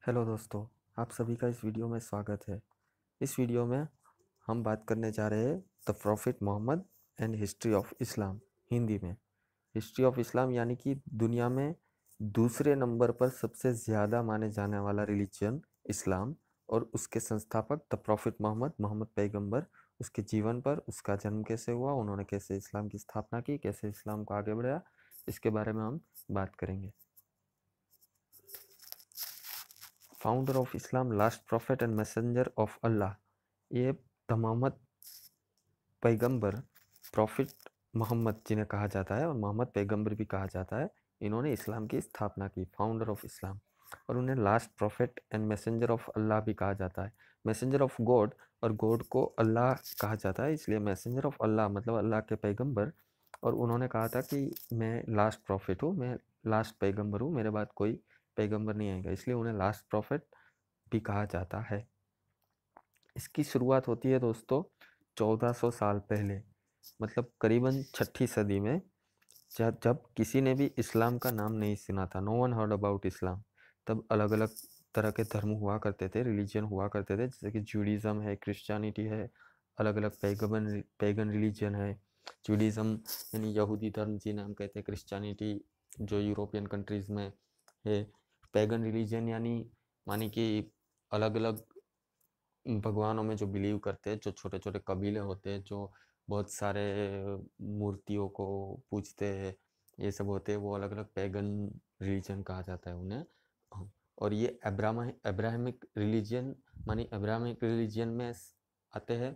Hello दोस्तों, आप सभी का इस वीडियो में स्वागत है। इस वीडियो में हम बात करने जा रहे हैं the prophet Muhammad and history of Islam. Hindi में हिस्ट्री ऑफ इस्लाम यानी कि दुनिया में दूसरे नंबर पर सबसे ज़्यादा माने जाने वाला रिलीजन इस्लाम और उसके संस्थापक द प्रॉफिट मोहम्मद मोहम्मद पैगंबर, उसके जीवन पर, उसका जन्म कैसे हुआ, उन्होंने कैसे इस्लाम की स्थापना की, कैसे इस्लाम को आगे बढ़ाया, इसके बारे में हम बात करेंगे। Founder of Islam, last prophet and messenger of Allah, ये द मोहम्मद पैगंबर, प्रॉफिट मोहम्मद जिन्हें कहा जाता है और मोहम्मद पैगंबर भी कहा जाता है, इन्होंने इस्लाम की स्थापना की, फाउंडर ऑफ इस्लाम। और उन्हें last prophet and messenger of Allah भी कहा जाता है। मैसेंजर ऑफ गॉड, और गॉड को अल्लाह कहा जाता है, इसलिए मैसेंजर ऑफ अल्लाह मतलब अल्लाह के पैगंबर। और उन्होंने कहा था कि मैं लास्ट प्रॉफिट हूँ, मैं लास्ट पैगंबर हूँ, मेरे बाद कोई पैगंबर नहीं आएगा, इसलिए उन्हें लास्ट प्रॉफिट भी कहा जाता है। इसकी शुरुआत होती है दोस्तों 1400 साल पहले, मतलब करीबन 6ठी सदी में, जब जब किसी ने भी इस्लाम का नाम नहीं सुना था, नो वन हर्ड अबाउट इस्लाम। तब अलग अलग तरह के धर्म हुआ करते थे, रिलीजन हुआ करते थे, जैसे कि जूडिज़म है, क्रिश्चियनिटी है, अलग अलग पैगन रिलीजन है। जूडिज़म यानी यहूदी धर्म जिन्हें हम कहते हैं, क्रिश्चियनिटी जो यूरोपियन कंट्रीज़ में है। पैगन रिलीजन यानी मानी कि अलग अलग भगवानों में जो बिलीव करते हैं, जो छोटे छोटे कबीले होते हैं, जो बहुत सारे मूर्तियों को पूजते हैं, ये सब होते हैं, वो अलग अलग पैगन रिलीजन कहा जाता है उन्हें। हाँ, और ये अब्राहमिक रिलीजन मानी अब्राहमिक रिलीजन में आते हैं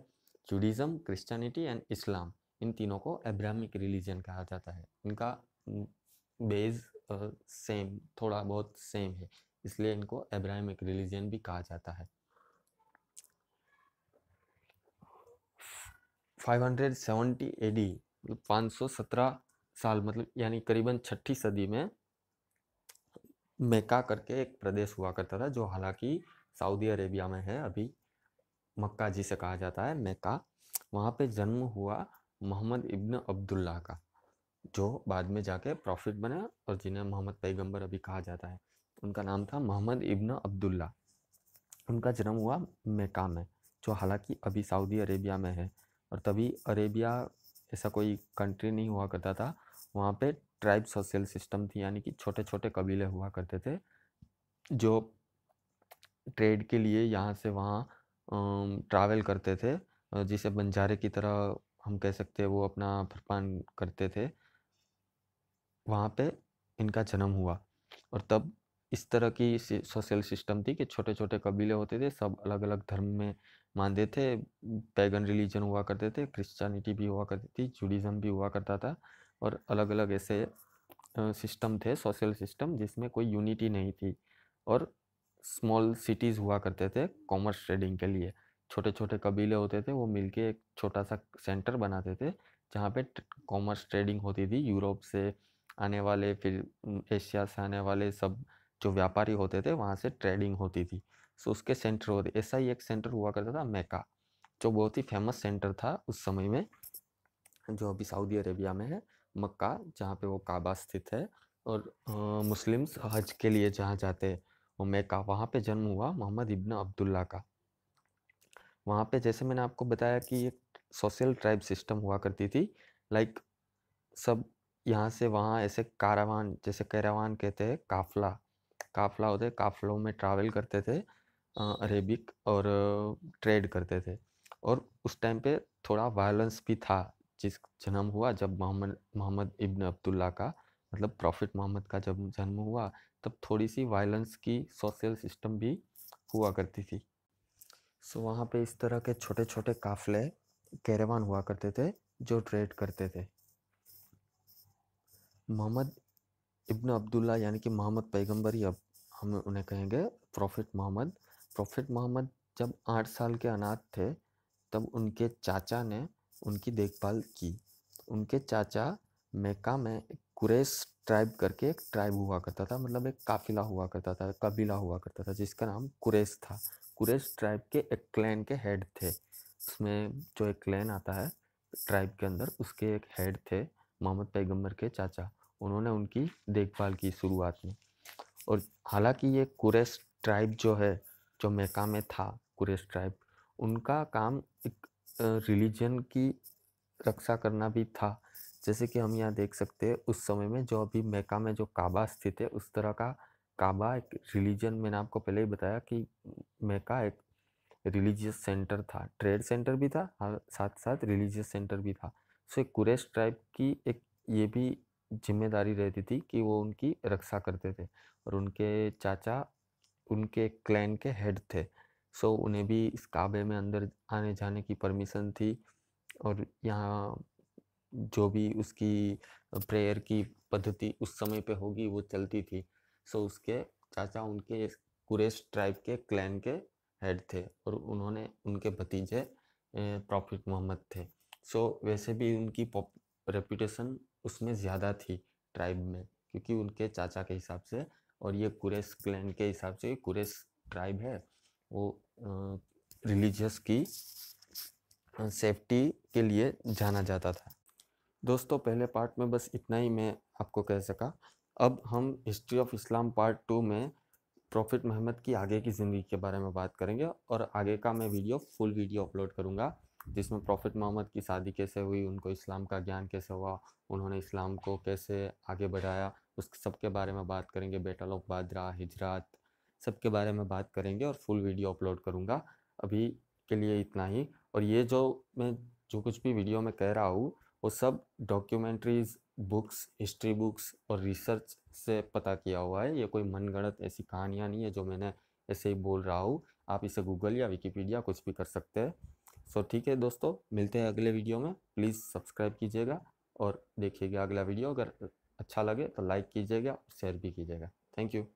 जूडिज़म, क्रिश्चियनिटी एंड इस्लाम। इन तीनों को अब्राहमिक रिलीजन कहा जाता है। इनका बेस सेम, थोड़ा बहुत सेम है, इसलिए इनको अब्राहमिक रिलीजन भी कहा जाता है। 570 एडी मतलब 517 साल, मतलब यानी करीबन 6ठी सदी में मेका करके एक प्रदेश हुआ करता था, जो हालांकि सऊदी अरेबिया में है अभी। मक्का जिसे कहा जाता है, मेका। वहाँ पे जन्म हुआ मोहम्मद इब्न अब्दुल्ला का, जो बाद में जाके प्रॉफिट बने और जिन्हें मोहम्मद पैगंबर अभी कहा जाता है। उनका नाम था मोहम्मद इब्न अब्दुल्ला। उनका जन्म हुआ मेका में, जो हालांकि अभी सऊदी अरेबिया में है। और तभी अरेबिया ऐसा कोई कंट्री नहीं हुआ करता था, वहाँ पे ट्राइब सोशल सिस्टम थी, यानी कि छोटे छोटे कबीले हुआ करते थे, जो ट्रेड के लिए यहाँ से वहाँ ट्रैवल करते थे, जिसे बंजारे की तरह हम कह सकते हैं, वो अपना भरपान करते थे। वहाँ पे इनका जन्म हुआ। और तब इस तरह की सोशल सिस्टम थी कि छोटे छोटे कबीले होते थे, सब अलग अलग धर्म में मानते थे। पैगन रिलीजन हुआ करते थे, क्रिश्चियनिटी भी हुआ करती थी, जूडिज़म भी हुआ करता था, और अलग अलग ऐसे सिस्टम थे, सोशल सिस्टम, जिसमें कोई यूनिटी नहीं थी। और स्मॉल सिटीज़ हुआ करते थे कॉमर्स ट्रेडिंग के लिए। छोटे छोटे कबीले होते थे, वो मिलके एक छोटा सा सेंटर बनाते थे, जहाँ पे कॉमर्स ट्रेडिंग होती थी। यूरोप से आने वाले, फिर एशिया से आने वाले सब जो व्यापारी होते थे, वहाँ से ट्रेडिंग होती थी। सो उसके सेंटर होते, ऐसा ही एक सेंटर हुआ करता था मेका, जो बहुत ही फेमस सेंटर था उस समय में, जो अभी सऊदी अरेबिया में है, मक्का, जहाँ पे वो काबा स्थित है। और मुस्लिम्स हज के लिए जहाँ जाते हैं, वो मेका, वहाँ पे जन्म हुआ मोहम्मद इब्न अब्दुल्ला का। वहाँ पे जैसे मैंने आपको बताया कि एक सोशल ट्राइब सिस्टम हुआ करती थी, लाइक सब यहाँ से वहाँ ऐसे कारावान, जैसे कैरावान कहते हैं, काफला, काफला होते, काफलों में ट्रैवल करते थे अरेबिक, और ट्रेड करते थे। और उस टाइम पे थोड़ा वायलेंस भी था। जिस जन्म हुआ जब मोहम्मद मोहम्मद इब्न अब्दुल्ला का, मतलब प्रॉफिट मोहम्मद का जब जन्म हुआ, तब थोड़ी सी वायलेंस की सोशल सिस्टम भी हुआ करती थी। सो वहाँ पे इस तरह के छोटे छोटे काफले, कैरावान हुआ करते थे, जो ट्रेड करते थे। मोहम्मद इब्न अब्दुल्ला यानी कि मोहम्मद पैगंबर ही अब हम उन्हें कहेंगे, प्रॉफिट मोहम्मद। प्रॉफिट मोहम्मद जब 8 साल के अनाथ थे, तब उनके चाचा ने उनकी देखभाल की। उनके चाचा मेका में कुरैश ट्राइब करके एक ट्राइब हुआ करता था, मतलब एक काफिला हुआ करता था, कबीला हुआ करता था, जिसका नाम कुरैश था। कुरैश ट्राइब के एक क्लैन के हेड थे। उसमें जो एक क्लैन आता है ट्राइब के अंदर, उसके एक हेड थे मोहम्मद पैगंबर के चाचा। उन्होंने उनकी देखभाल की शुरुआत में। और हालांकि ये कुरैश ट्राइब जो है, जो मक्का में था, कुरैश ट्राइब, उनका काम एक रिलीजन की रक्षा करना भी था। जैसे कि हम यहाँ देख सकते हैं उस समय में जो अभी मक्का में जो काबा स्थित है, उस तरह का काबा एक रिलीजन, मैंने आपको पहले ही बताया कि मक्का एक रिलीजियस सेंटर था, ट्रेड सेंटर भी था और साथ साथ रिलीजियस सेंटर भी था। सो एक कुरैश ट्राइब की एक ये भी जिम्मेदारी रहती थी कि वो उनकी रक्षा करते थे, और उनके चाचा उनके क्लैन के हेड थे। सो उन्हें भी इस काबे में अंदर आने जाने की परमिशन थी, और यहाँ जो भी उसकी प्रेयर की पद्धति उस समय पे होगी वो चलती थी। सो उसके चाचा उनके कुरैश ट्राइब के क्लैन के हेड थे, और उन्होंने उनके भतीजे प्रॉफिट मोहम्मद थे। सो वैसे भी उनकी रेपुटेशन उसमें ज़्यादा थी ट्राइब में, क्योंकि उनके चाचा के हिसाब से, और ये कुरैश क्लैन के हिसाब से कुरैश ट्राइब है वो रिलीजियस की सेफ्टी के लिए जाना जाता था। दोस्तों पहले पार्ट में बस इतना ही मैं आपको कह सका। अब हम हिस्ट्री ऑफ इस्लाम पार्ट 2 में प्रॉफिट मोहम्मद की आगे की ज़िंदगी के बारे में बात करेंगे, और आगे का मैं फुल वीडियो अपलोड करूँगा, जिसमें प्रॉफिट मोहम्मद की शादी कैसे हुई, उनको इस्लाम का ज्ञान कैसे हुआ, उन्होंने इस्लाम को कैसे आगे बढ़ाया, उस सब के बारे में बात करेंगे। बैटल ऑफ बादरा, हिजरात, सब के बारे में बात करेंगे और फुल वीडियो अपलोड करूँगा। अभी के लिए इतना ही। और ये जो कुछ भी वीडियो में कह रहा हूँ वो सब डॉक्यूमेंट्रीज, बुक्स, हिस्ट्री बुक्स और रिसर्च से पता किया हुआ है। ये कोई मनगढ़ंत ऐसी कहानियाँ नहीं है जो मैंने ऐसे ही बोल रहा हूँ। आप इसे गूगल या विकिपीडिया कुछ भी कर सकते हैं। सो ठीक है दोस्तों, मिलते हैं अगले वीडियो में। प्लीज़ सब्सक्राइब कीजिएगा और देखिएगा अगला वीडियो। अगर अच्छा लगे तो लाइक कीजिएगा, शेयर भी कीजिएगा। Thank you.